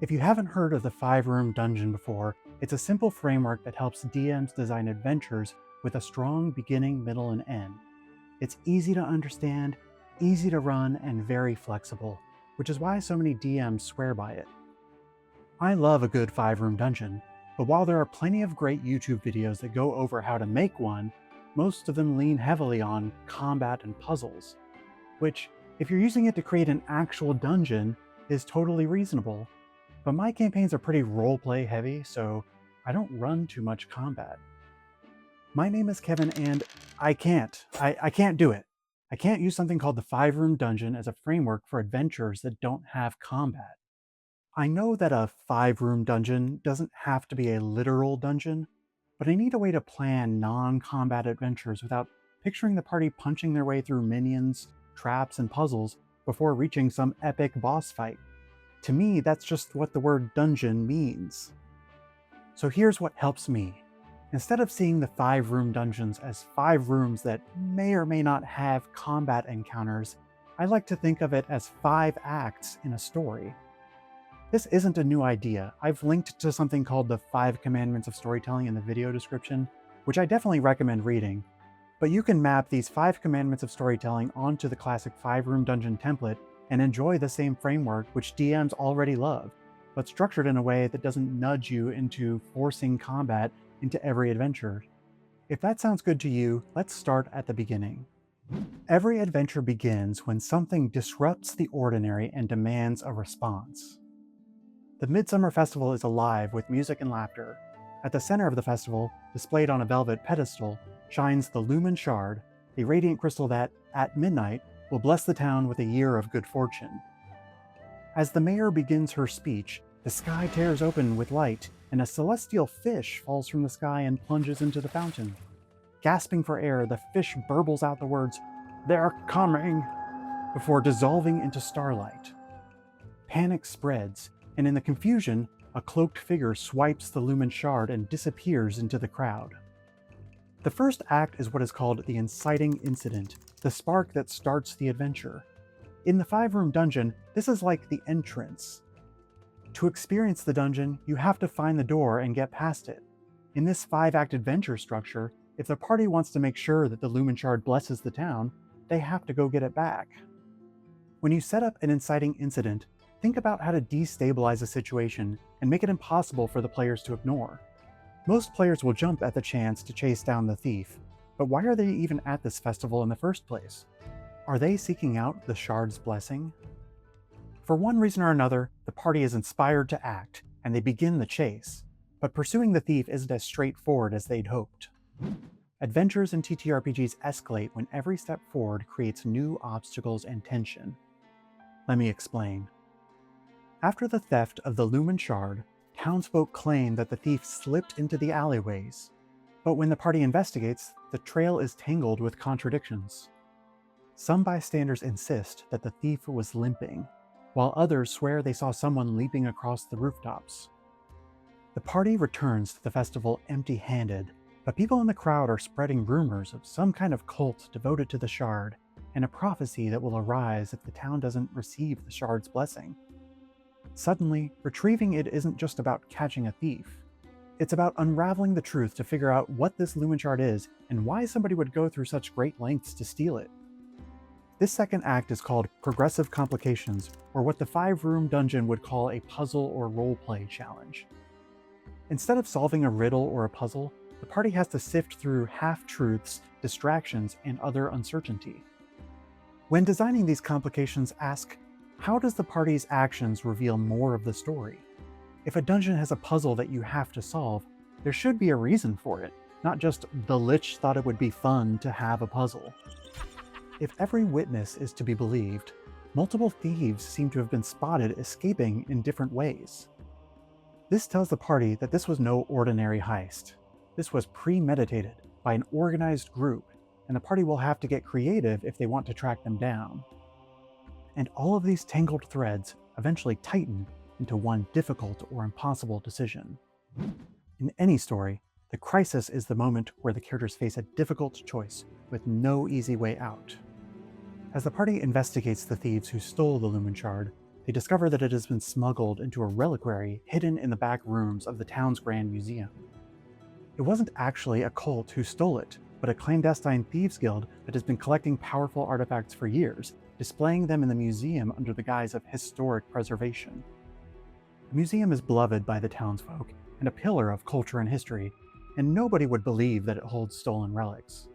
If you haven't heard of the 5-room dungeon before, it's a simple framework that helps DMs design adventures with a strong beginning, middle, and end. It's easy to understand, easy to run, and very flexible, which is why so many DMs swear by it. I love a good 5-room dungeon, but while there are plenty of great YouTube videos that go over how to make one, most of them lean heavily on combat and puzzles, which, if you're using it to create an actual dungeon, is totally reasonable. But my campaigns are pretty roleplay heavy, so I don't run too much combat. My name is Kevin, and I can't do it. I can't use something called the 5-room dungeon as a framework for adventures that don't have combat. I know that a 5-room dungeon doesn't have to be a literal dungeon, but I need a way to plan non-combat adventures without picturing the party punching their way through minions, traps, and puzzles before reaching some epic boss fight. To me, that's just what the word dungeon means. So here's what helps me. Instead of seeing the 5-room dungeons as 5 rooms that may or may not have combat encounters, I like to think of it as 5 acts in a story. This isn't a new idea. I've linked to something called the 5 Commandments of Storytelling in the video description, which I definitely recommend reading. But you can map these 5 Commandments of Storytelling onto the classic 5-room dungeon template and enjoy the same framework which DMs already love, but structured in a way that doesn't nudge you into forcing combat into every adventure. If that sounds good to you, let's start at the beginning. Every adventure begins when something disrupts the ordinary and demands a response. The Midsummer Festival is alive with music and laughter. At the center of the festival, displayed on a velvet pedestal, shines the Lumen Shard, a radiant crystal that, at midnight, will bless the town with a year of good fortune. As the mayor begins her speech, the sky tears open with light, and a celestial fish falls from the sky and plunges into the fountain. Gasping for air, the fish burbles out the words, "They're coming!" before dissolving into starlight. Panic spreads, and in the confusion, a cloaked figure swipes the Lumen Shard and disappears into the crowd. The first act is what is called the Inciting Incident, the spark that starts the adventure. In the 5-room dungeon, this is like the entrance. To experience the dungeon, you have to find the door and get past it. In this 5-act adventure structure, if the party wants to make sure that the Lumen Shard blesses the town, they have to go get it back. When you set up an inciting incident, think about how to destabilize a situation and make it impossible for the players to ignore. Most players will jump at the chance to chase down the thief, but why are they even at this festival in the first place? Are they seeking out the Shard's blessing? For one reason or another, the party is inspired to act, and they begin the chase, but pursuing the thief isn't as straightforward as they'd hoped. Adventures in TTRPGs escalate when every step forward creates new obstacles and tension. Let me explain. After the theft of the Lumen Shard, townsfolk claim that the thief slipped into the alleyways, but when the party investigates, the trail is tangled with contradictions. Some bystanders insist that the thief was limping, while others swear they saw someone leaping across the rooftops. The party returns to the festival empty-handed, but people in the crowd are spreading rumors of some kind of cult devoted to the Shard, and a prophecy that will arise if the town doesn't receive the Shard's blessing. Suddenly, retrieving it isn't just about catching a thief. It's about unraveling the truth to figure out what this Lumen Shard is and why somebody would go through such great lengths to steal it. This second act is called Progressive Complications, or what the 5-room dungeon would call a puzzle or roleplay challenge. Instead of solving a riddle or a puzzle, the party has to sift through half-truths, distractions, and other uncertainty. When designing these complications, ask, how does the party's actions reveal more of the story? If a dungeon has a puzzle that you have to solve, there should be a reason for it, not just the Lich thought it would be fun to have a puzzle. If every witness is to be believed, multiple thieves seem to have been spotted escaping in different ways. This tells the party that this was no ordinary heist. This was premeditated by an organized group, and the party will have to get creative if they want to track them down. And all of these tangled threads eventually tighten into one difficult or impossible decision. In any story, the crisis is the moment where the characters face a difficult choice with no easy way out. As the party investigates the thieves who stole the Lumen Shard, They discover that it has been smuggled into a reliquary hidden in the back rooms of the town's Grand Museum. It wasn't actually a cult who stole it, but a clandestine thieves guild that has been collecting powerful artifacts for years, displaying them in the museum under the guise of historic preservation. The museum is beloved by the townsfolk and a pillar of culture and history, and nobody would believe that it holds stolen relics.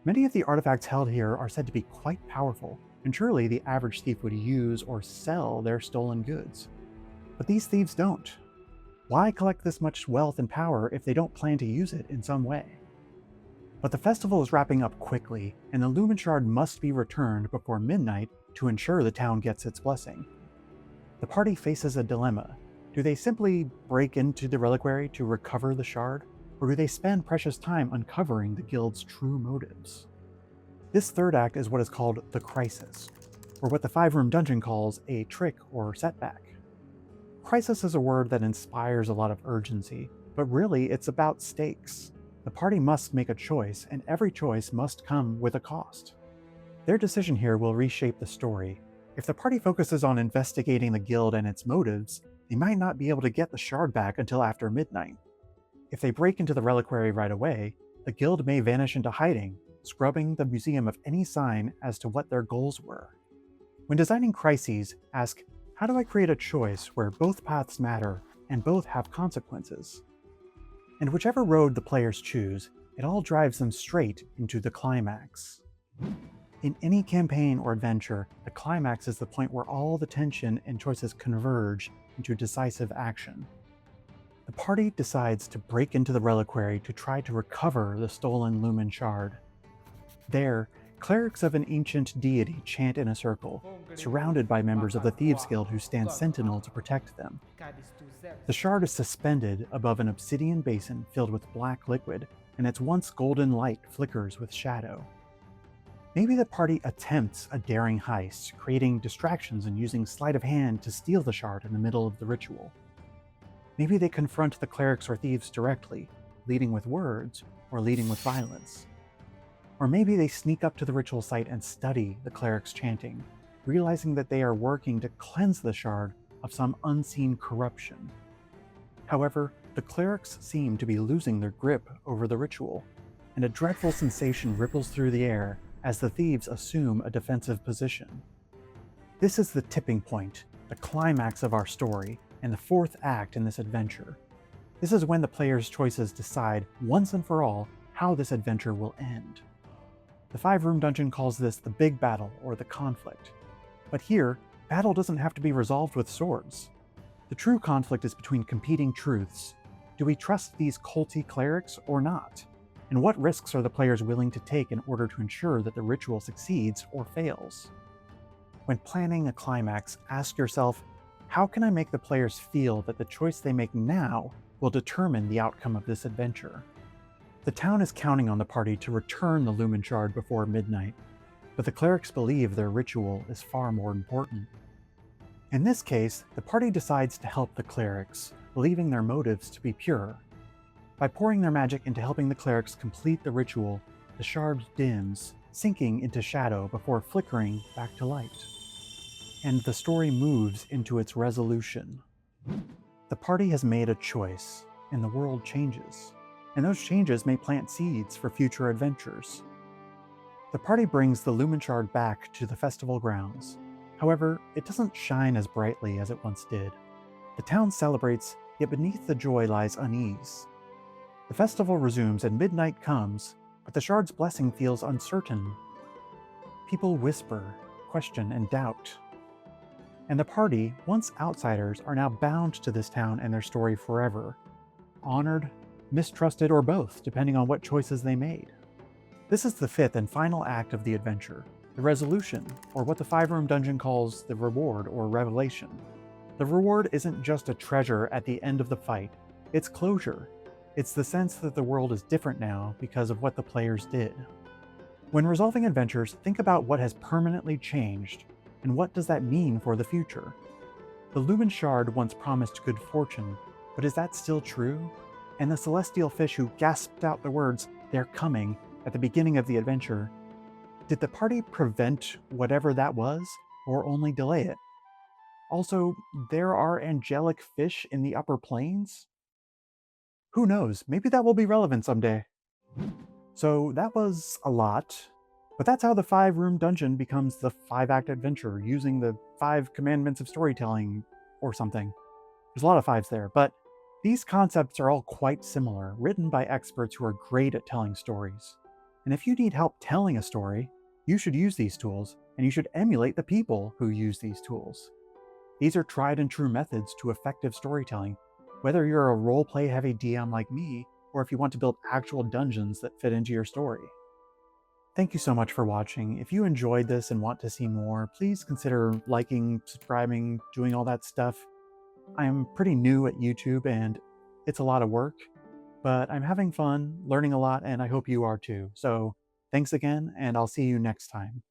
Many of the artifacts held here are said to be quite powerful, and surely the average thief would use or sell their stolen goods. But these thieves don't. Why collect this much wealth and power if they don't plan to use it in some way? But the festival is wrapping up quickly, and the Lumen Shard must be returned before midnight to ensure the town gets its blessing. The party faces a dilemma. Do they simply break into the reliquary to recover the shard, or do they spend precious time uncovering the guild's true motives? This third act is what is called the crisis, or what the 5-room dungeon calls a trick or setback. Crisis is a word that inspires a lot of urgency, but really it's about stakes. The party must make a choice, and every choice must come with a cost. Their decision here will reshape the story. If the party focuses on investigating the guild and its motives, they might not be able to get the shard back until after midnight. If they break into the reliquary right away, the guild may vanish into hiding, scrubbing the museum of any sign as to what their goals were. When designing crises, ask, how do I create a choice where both paths matter and both have consequences? And whichever road the players choose, it all drives them straight into the climax. In any campaign or adventure, the climax is the point where all the tension and choices converge into decisive action. The party decides to break into the reliquary to try to recover the stolen Lumen Shard. There, clerics of an ancient deity chant in a circle, surrounded by members of the Thieves Guild who stand sentinel to protect them. The shard is suspended above an obsidian basin filled with black liquid, and its once golden light flickers with shadow. Maybe the party attempts a daring heist, creating distractions and using sleight of hand to steal the shard in the middle of the ritual. Maybe they confront the clerics or thieves directly, leading with words or leading with violence. Or maybe they sneak up to the ritual site and study the clerics chanting, realizing that they are working to cleanse the shard of some unseen corruption. However, the clerics seem to be losing their grip over the ritual, and a dreadful sensation ripples through the air as the thieves assume a defensive position. This is the tipping point, the climax of our story, and the fourth act in this adventure. This is when the players' choices decide, once and for all, how this adventure will end. The 5-room dungeon calls this the big battle or the conflict. But here, battle doesn't have to be resolved with swords. The true conflict is between competing truths. Do we trust these culty clerics or not? And what risks are the players willing to take in order to ensure that the ritual succeeds or fails? When planning a climax, ask yourself, how can I make the players feel that the choice they make now will determine the outcome of this adventure? The town is counting on the party to return the Lumen Shard before midnight, but the clerics believe their ritual is far more important. In this case, the party decides to help the clerics, believing their motives to be pure. By pouring their magic into helping the clerics complete the ritual, the shard dims, sinking into shadow before flickering back to light. And the story moves into its resolution. The party has made a choice, and the world changes. And those changes may plant seeds for future adventures. The party brings the Lumen Shard back to the festival grounds. However, it doesn't shine as brightly as it once did. The town celebrates, yet beneath the joy lies unease. The festival resumes and midnight comes, but the shard's blessing feels uncertain. People whisper, question, and doubt. And the party, once outsiders, are now bound to this town and their story forever. Honored, mistrusted, or both, depending on what choices they made. This is the fifth and final act of the adventure, the resolution, or what the 5-room dungeon calls the reward or revelation. The reward isn't just a treasure at the end of the fight, it's closure. It's the sense that the world is different now because of what the players did. When resolving adventures, think about what has permanently changed, and what does that mean for the future? The Lumen Shard once promised good fortune, but is that still true? And the celestial fish who gasped out the words, "They're coming," at the beginning of the adventure, did the party prevent whatever that was, or only delay it? Also, there are angelic fish in the upper planes? Who knows? Maybe that will be relevant someday. So that was a lot, but that's how the 5 room dungeon becomes the 5 act adventure using the 5 commandments of storytelling or something. There's a lot of fives there, but these concepts are all quite similar, written by experts who are great at telling stories. And if you need help telling a story, you should use these tools, and you should emulate the people who use these tools. These are tried and true methods to effective storytelling, whether you're a roleplay heavy DM like me, or if you want to build actual dungeons that fit into your story. Thank you so much for watching. If you enjoyed this and want to see more, please consider liking, subscribing, doing all that stuff. I am pretty new at YouTube and it's a lot of work, but I'm having fun, learning a lot, and I hope you are too. So thanks again, and I'll see you next time.